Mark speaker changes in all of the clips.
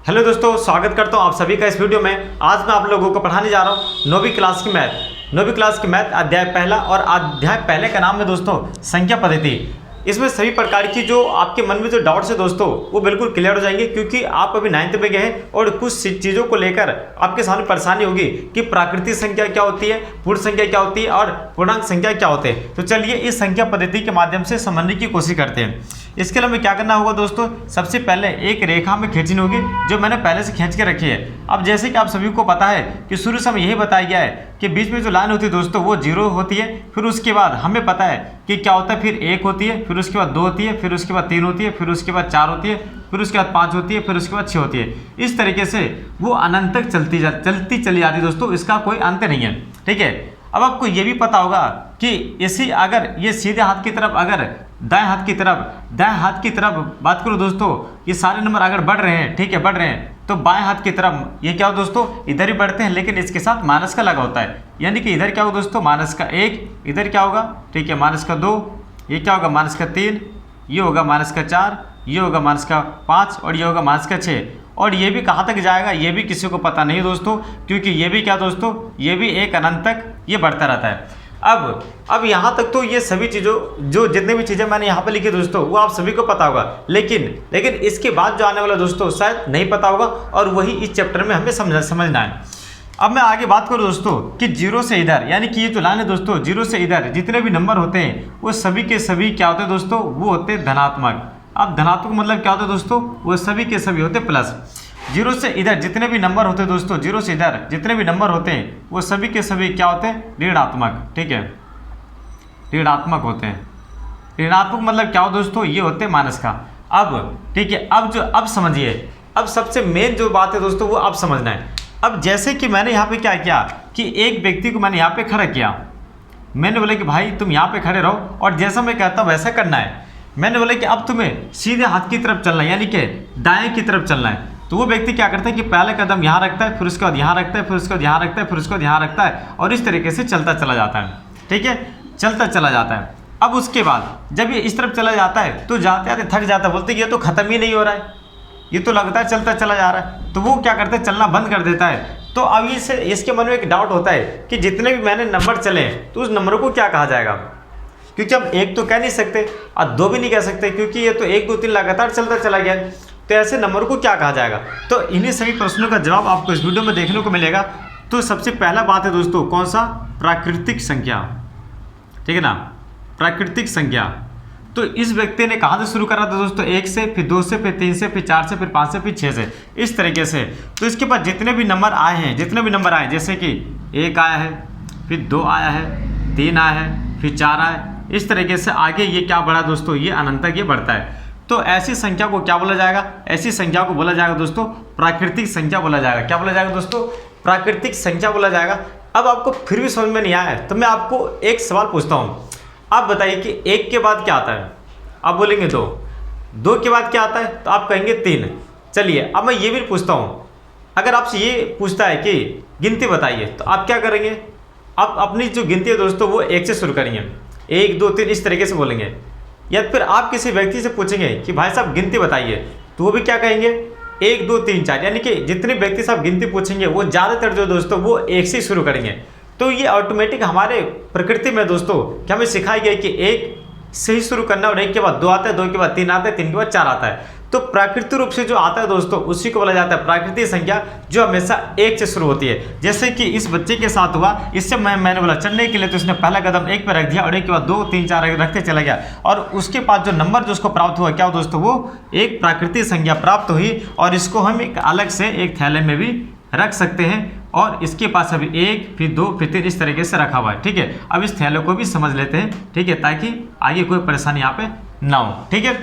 Speaker 1: Hello दोस्तों, स्वागत करता हूं आप सभी का इस वीडियो में। आज मैं आप लोगों को पढ़ाने जा रहा हूं नौवीं क्लास की मैथ अध्याय पहला। और अध्याय पहले का नाम है दोस्तों संख्या पद्धति। इसमें सभी प्रकार की जो आपके मन में जो डाउट्स है दोस्तों वो बिल्कुल क्लियर हो जाएंगे, क्योंकि आप अभी 9th में गए हैं और कुछ चीज़ों को लेकर आपके सामने परेशानी होगी कि प्राकृतिक संख्या क्या होती है, पूर्ण संख्या क्या होती है और पूर्णांक संख्या क्या होते हैं। तो चलिए इस संख्या पद्धति के माध्यम से समझने की कोशिश करते हैं। इसके लिए हमें क्या करना होगा दोस्तों, सबसे पहले एक रेखा में खींचनी होगी जो मैंने पहले से खींच के रखी है। अब जैसे कि आप सभी को पता है कि शुरू से हमें यही बताया गया है कि बीच में जो लाइन होती है दोस्तों वो 0 होती है। फिर उसके बाद हमें पता है कि क्या होता है, फिर 1 होती है, फिर उसके बाद 2 होती है, फिर उसके बाद 3 होती है, फिर उसके बाद 4 होती है, फिर उसके बाद 5 होती है, फिर उसके बाद 6 होती है। इस तरीके से वो अनंत तक चलती चली जाती है दोस्तों, इसका कोई अंत नहीं है। ठीक है, अब आपको ये भी पता होगा कि इसी अगर ये सीधे हाथ की तरफ, अगर दाएं हाथ की तरफ बात करो दोस्तों, ये सारे नंबर अगर बढ़ रहे हैं, ठीक है, बढ़ रहे हैं, तो बाएं हाथ की तरफ ये क्या हो दोस्तों, इधर ही बढ़ते हैं, लेकिन इसके साथ माइनस का लगा होता है। यानी कि इधर क्या होगा दोस्तों, माइनस का 1, इधर क्या होगा, ठीक है, माइनस का 2, ये क्या होगा, माइनस का 3, ये होगा माइनस का 4, ये होगा माइनस का 5 और ये होगा माइनस का 6। और ये भी कहाँ तक जाएगा ये भी किसी को पता नहीं दोस्तों, क्योंकि ये भी क्या दोस्तों, ये भी एक अनंत तक ये बढ़ता रहता है। अब यहाँ तक तो ये सभी चीज़ों जो जितनी भी चीज़ें मैंने यहाँ पे लिखी दोस्तों वो आप सभी को पता होगा, लेकिन इसके बाद जो आने वाला दोस्तों शायद नहीं पता होगा, और वही इस चैप्टर में हमें समझना है। अब मैं आगे बात करूँ दोस्तों कि 0 से इधर, यानी कि ये जो लाइन है दोस्तों 0 से इधर जितने भी नंबर होते हैं वो सभी के सभी क्या होते हैं दोस्तों, वो होते हैं धनात्मक। अब धनात्मक मतलब क्या होता है दोस्तों, वो सभी के सभी होते प्लस। 0 से इधर जितने भी नंबर होते हैं दोस्तों, 0 से इधर जितने भी नंबर होते हैं वो सभी के सभी क्या होते हैं, ऋणात्मक। ठीक है, ऋणात्मक होते हैं। ऋणात्मक मतलब क्या हो दोस्तों, ये होते हैं माइनस का। अब ठीक है, अब समझिए, अब सबसे मेन जो बात है दोस्तों वो अब समझना है। अब जैसे कि मैंने यहाँ पे क्या किया कि एक व्यक्ति को मैंने यहाँ पे खड़ा किया, मैंने बोला कि भाई तुम यहाँ पे खड़े रहो और जैसा मैं कहता हूँ वैसा करना है। मैंने बोला कि अब तुम्हें सीधे हाथ की तरफ चलना है, यानी कि दाएं की तरफ चलना है। तो वो व्यक्ति क्या करता है कि पहले कदम यहाँ रखता है, फिर उसके बाद यहाँ रखता है, फिर उसके बाद यहाँ रखता है, फिर उसके बाद यहाँ रखता है, और इस तरीके से चलता चला जाता है। ठीक है, चलता चला जाता है। अब उसके बाद जब ये इस तरफ चला जाता है तो जाते जाते थक जाता है, बोलते ये तो खत्म ही नहीं हो रहा है, ये तो लगता है चलता चला जा रहा है। तो वो क्या करता है, चलना बंद कर देता है। तो अब इसके मन में एक डाउट होता है कि जितने भी मैंने नंबर चले तो उस नंबरों को क्या कहा जाएगा, क्योंकि हम 1 तो कह नहीं सकते और 2 भी नहीं कह सकते, क्योंकि ये तो 1 2 3 लगातार चलता चला गया। तो ऐसे नंबर को क्या कहा जाएगा। तो इन्हीं सभी प्रश्नों का जवाब आपको इस वीडियो में देखने को मिलेगा। तो सबसे पहला बात है दोस्तों, कौन सा, प्राकृतिक संख्या। ठीक है ना, प्राकृतिक संख्या। तो इस व्यक्ति ने कहाँ से शुरू करा था दोस्तों, 1 से, फिर 2 से, फिर 3 से, फिर 4 से, फिर 5 से, फिर 6 से, इस तरीके से। तो इसके बाद जितने भी नंबर आए हैं, जैसे कि 1 आया है, फिर 2 आया है, 3 आया है, फिर 4 आया है, इस तरीके से आगे ये क्या बढ़ा दोस्तों, ये अनंत तक ये बढ़ता है। तो ऐसी संख्या को क्या बोला जाएगा, ऐसी संख्या को बोला जाएगा दोस्तों प्राकृतिक संख्या बोला जाएगा। क्या बोला जाएगा दोस्तों, प्राकृतिक संख्या बोला जाएगा। अब आपको फिर भी समझ में नहीं आया तो मैं आपको एक सवाल पूछता हूँ, आप बताइए कि 1 के बाद क्या आता है। आप बोलेंगे 2, 2 के बाद क्या आता है, तो आप कहेंगे 3। चलिए अब मैं ये भी पूछता हूँ, अगर आपसे ये पूछता है कि गिनती बताइए, तो आप क्या करेंगे, आप अपनी जो गिनती है दोस्तों वो 1 से शुरू करेंगे, 1 2 3 इस तरीके से बोलेंगे। या फिर आप किसी व्यक्ति से पूछेंगे कि भाई साहब गिनती बताइए, तो वो भी क्या कहेंगे, 1 2 3 4, यानी कि जितने व्यक्ति साहब गिनती पूछेंगे वो ज़्यादातर जो दोस्तों वो 1 से शुरू करेंगे। तो ये ऑटोमेटिक हमारे प्रकृति में दोस्तों क्या हमें सिखाया गया कि 1 से ही शुरू करना, और 1 के बाद 2 आता है, 2 के बाद 3 आता है, 3 के बाद 4 आता है। तो प्राकृतिक रूप से जो आता है दोस्तों उसी को बोला जाता है प्राकृतिक संख्या, जो हमेशा 1 से शुरू होती है। जैसे कि इस बच्चे के साथ हुआ, इससे मैंने बोला चलने के लिए, तो इसने पहला कदम 1 पर रख दिया और 1 के बाद 2 3 4 रखते चला गया, और उसके बाद जो नंबर जो उसको प्राप्त हुआ क्या हो दोस्तों, वो एक प्राकृतिक संख्या प्राप्त हुई। और इसको हम एक अलग से एक थैले में भी रख सकते हैं, और इसके पास अभी 1 फिर 2 फिर 3 इस तरीके से रखा हुआ है। ठीक है, अब इस थैले को भी समझ लेते हैं, ठीक है, ताकि आगे कोई परेशानी यहाँ पे ना हो। ठीक है,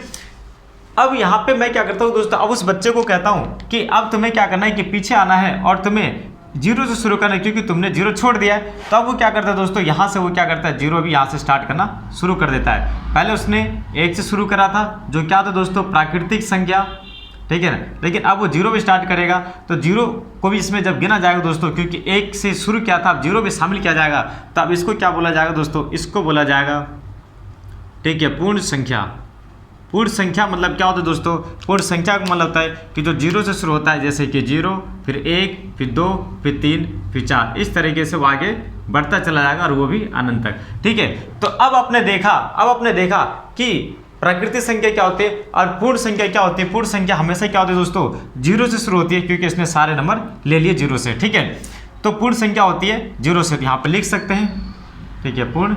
Speaker 1: अब यहाँ पे मैं क्या करता हूँ दोस्तों, अब उस बच्चे को कहता हूँ कि अब तुम्हें क्या करना है कि पीछे आना है और तुम्हें 0 से शुरू करना है, क्योंकि तुमने 0 छोड़ दिया है। तो अब वो क्या करता है दोस्तों, यहाँ से वो क्या करता है, 0 भी यहाँ से स्टार्ट करना शुरू कर देता है। पहले उसने 1 से शुरू करा था, जो क्या था दोस्तों, प्राकृतिक संख्या। ठीक है ना, लेकिन अब वो 0 भी स्टार्ट करेगा, तो 0 को भी इसमें जब गिना जाएगा दोस्तों, क्योंकि 1 से शुरू किया था, अब 0 भी शामिल किया जाएगा, तो अब इसको क्या बोला जाएगा दोस्तों, इसको बोला जाएगा, ठीक है, पूर्ण संख्या। पूर्ण संख्या मतलब क्या होता है दोस्तों, पूर्ण संख्या का मतलब होता है कि जो 0 से शुरू होता है, जैसे कि 0, फिर 1, फिर 2, फिर 3, फिर 4, इस तरीके से वो आगे बढ़ता चला जाएगा और वो भी अनंत तक। ठीक है, तो अब आपने देखा कि प्राकृतिक संख्या क्या होती है और पूर्ण संख्या क्या होती है। पूर्ण संख्या हमेशा क्या होती है दोस्तों, 0 से शुरू होती है, क्योंकि इसने सारे नंबर ले लिए 0 से। ठीक है, तो पूर्ण संख्या होती है 0 से, यहाँ पर लिख सकते हैं। ठीक है, पूर्ण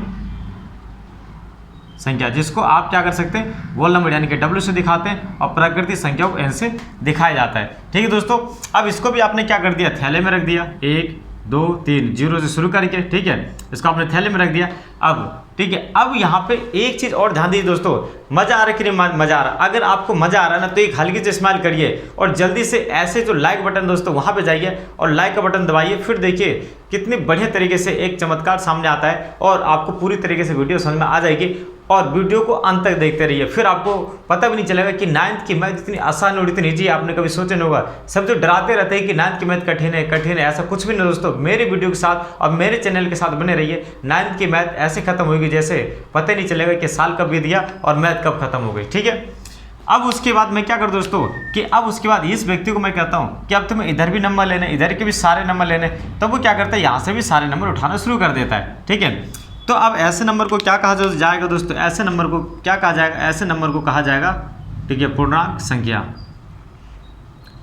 Speaker 1: संख्या जिसको आप क्या कर सकते हैं, वोल नंबर यानी कि W से दिखाते हैं और प्राकृतिक संख्या को N से दिखाया जाता है। ठीक है दोस्तों, अब इसको भी आपने क्या कर दिया, थैले में रख दिया, 1, 2, 3, 0 से शुरू करके। ठीक है, इसको आपने थैले में रख दिया। अब ठीक है, अब यहाँ पे एक चीज़ और ध्यान दीजिए दोस्तों, मज़ा आ रहा है कि नहीं मज़ा आ रहा है। अगर आपको मज़ा आ रहा है ना तो एक हल्की से स्माइल करिए और जल्दी से ऐसे जो लाइक बटन दोस्तों वहाँ पे जाइए और लाइक का बटन दबाइए। फिर देखिए कितने बढ़िया तरीके से एक चमत्कार सामने आता है और आपको पूरी तरीके से वीडियो समझ में आ जाएगी। और वीडियो को अंत तक देखते रहिए, फिर आपको पता भी नहीं चलेगा कि 9th की मैथ इतनी आसान और इतनी ईजी आपने कभी सोचा नहीं होगा। सब जो डराते रहते हैं कि 9th की मैथ कठिन है, ऐसा कुछ भी नहीं दोस्तों। मेरे वीडियो के साथ और मेरे चैनल के साथ बने रहिए। 9th की मैथ ऐसे खत्म होगी जैसे पता नहीं चलेगा कि साल कब बीत गया और मैथ कब खत्म हो गई। ठीक है, अब उसके बाद मैं क्या कर दोस्तों कि अब उसके बाद इस व्यक्ति को मैं कहता हूँ कि अब तुम्हें इधर भी नंबर लेने, इधर के भी सारे नंबर लेने, तब वो क्या करता है, यहाँ से भी सारे नंबर उठाना शुरू कर देता है। ठीक है, तो अब ऐसे नंबर को क्या कहा जाएगा दोस्तों, ऐसे नंबर को क्या कहा जाएगा, ऐसे नंबर को कहा जाएगा, ठीक है, पूर्णांक संख्या।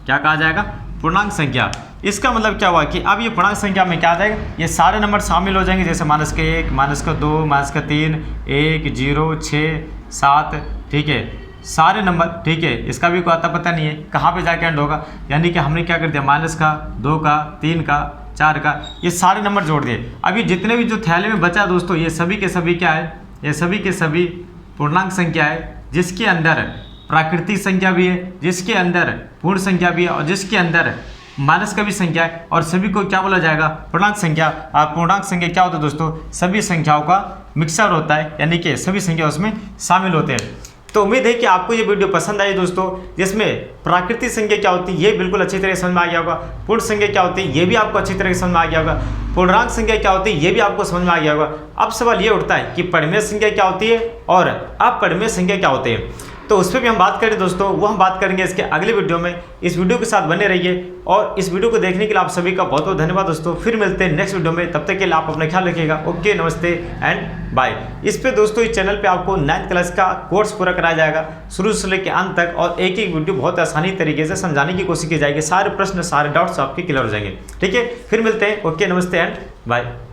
Speaker 1: क्या कहा जाएगा, पूर्णांक संख्या। इसका मतलब क्या हुआ कि अब ये पूर्णांक संख्या में क्या आ जाएगा, ये सारे नंबर शामिल हो जाएंगे, जैसे -1, -2, -3, 1, 0, 6, 7। ठीक है, सारे नंबर। ठीक है, इसका भी कोई आता पता नहीं है कहाँ पे जाके एंड होगा, यानी कि हमने क्या कर दिया, -2 का, 3 का, 4 का, ये सारे नंबर जोड़ दिए। अब ये जितने भी जो थैले में बचा दोस्तों, ये सभी के सभी क्या है, ये सभी के सभी पूर्णांक संख्या है, जिसके अंदर प्राकृतिक संख्या भी है, जिसके अंदर पूर्ण संख्या भी है और जिसके अंदर माइनस का भी संख्या है, और सभी को क्या बोला जाएगा, पूर्णांक संख्या। पूर्णांक संख्या क्या होता है दोस्तों, सभी संख्याओं का मिक्सर होता है, यानी कि सभी संख्या उसमें शामिल होते हैं। तो उम्मीद है कि आपको ये वीडियो पसंद आई दोस्तों, जिसमें प्राकृतिक संख्या क्या होती है ये बिल्कुल अच्छी तरह समझ में आ गया होगा, पूर्ण संख्या क्या होती है ये भी आपको अच्छी तरह समझ में आ गया होगा, पूर्णांक संख्या क्या होती है ये भी आपको समझ में आ गया होगा। अब सवाल ये उठता है कि परिमेय संख्या क्या होती है और अपरिमेय संख्या क्या होती है, तो उस पर भी हम बात करें दोस्तों, वो हम बात करेंगे इसके अगले वीडियो में। इस वीडियो के साथ बने रहिए और इस वीडियो को देखने के लिए आप सभी का बहुत बहुत धन्यवाद दोस्तों। फिर मिलते हैं नेक्स्ट वीडियो में, तब तक के लिए आप अपना ख्याल रखिएगा। ओके, नमस्ते एंड बाय। इस पे दोस्तों इस चैनल पे आपको 9th क्लास का कोर्स पूरा कराया जाएगा, शुरू से लेकर अंत तक, और एक एक वीडियो बहुत आसानी तरीके से समझाने की कोशिश की जाएगी। सारे प्रश्न, सारे डाउट्स आपके क्लियर हो जाएंगे। ठीक है, फिर मिलते हैं। ओके, नमस्ते एंड बाय।